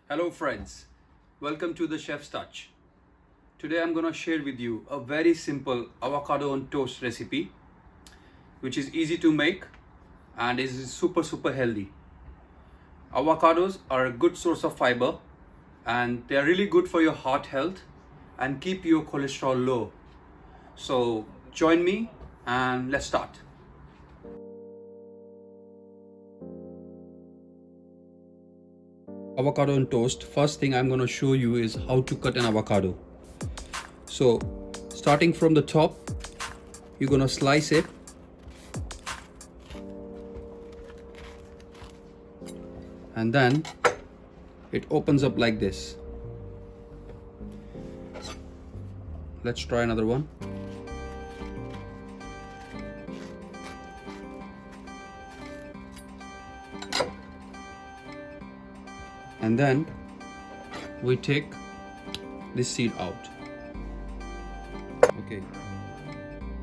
Hello friends, welcome to the Chef's Touch. Today I'm gonna share with you a very simple avocado on toast recipe which is easy to make and is super healthy. Avocados are a good source of fiber and they are really good for your heart health and keep your cholesterol low. So join me and let's start. Avocado on toast. First thing I'm going to show you is how to cut an avocado. So starting from the top, you're going to slice it and then it opens up like this. Let's try another one. And then we take this seed out. Okay,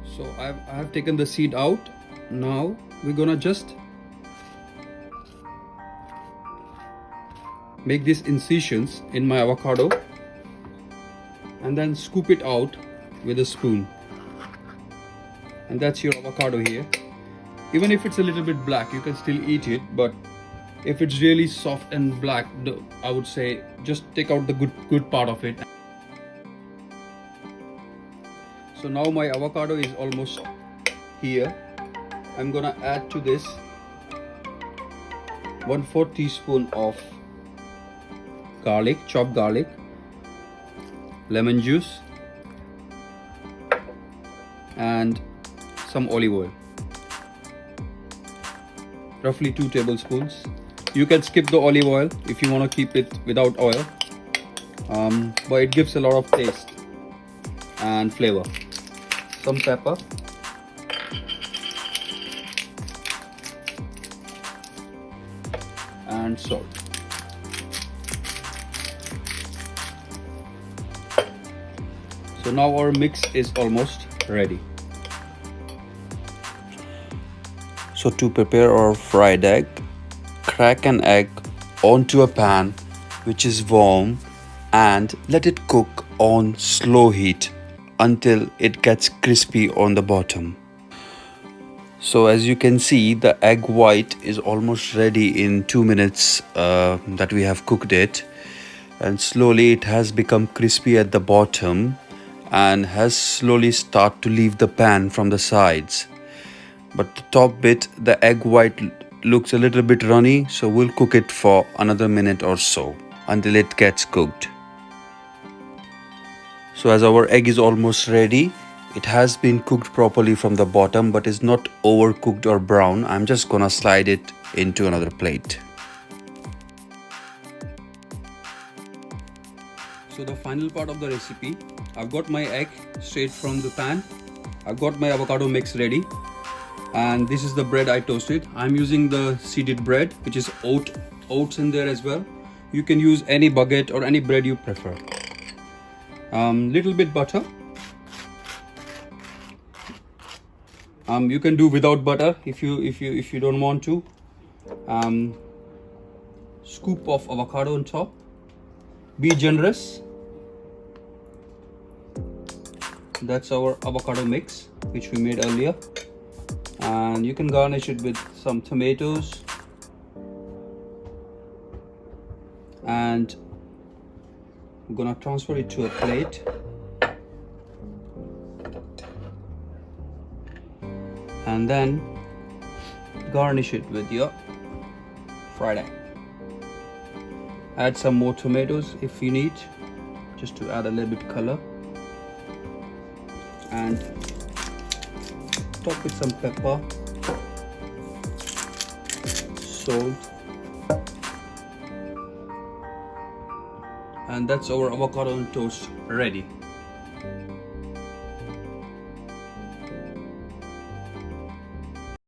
so I have taken the seed out. Now we're gonna just make these incisions in my avocado and then scoop it out with a spoon. And that's your avocado here. Even if it's a little bit black, you can still eat it, but if it's really soft and black, I would say just take out the good part of it. So now my avocado is almost here. I'm gonna add to this 1/4 teaspoon of garlic, chopped garlic, lemon juice, and some olive oil. Roughly 2 tablespoons. You can skip the olive oil if you want to keep it without oil, but it gives a lot of taste and flavor. Some pepper, and salt. So now our mix is almost ready. So to prepare our fried egg, crack an egg onto a pan which is warm and let it cook on slow heat until it gets crispy on the bottom. So as you can see, the egg white is almost ready in 2 minutes that we have cooked it, and slowly it has become crispy at the bottom and has slowly started to leave the pan from the sides. But the top bit, the egg white looks a little bit runny, so we'll cook it for another minute or so until it gets cooked. So as our egg is almost ready, it has been cooked properly from the bottom but is not overcooked or brown. I'm just gonna slide it into another plate. So the final part of the recipe, I've got my egg straight from the pan, I've got my avocado mix ready, and this is the bread I toasted. I'm using the seeded bread, which is oats in there as well. You can use any baguette or any bread you prefer. Little bit butter. You can do without butter if you don't want to. Scoop of avocado on top. Be generous. That's our avocado mix which we made earlier, and you can garnish it with some tomatoes, and I'm gonna transfer it to a plate. And then garnish it with your fried egg. Add some more tomatoes if you need, just to add a little bit color, and top with some pepper, salt, and that's our avocado on toast ready.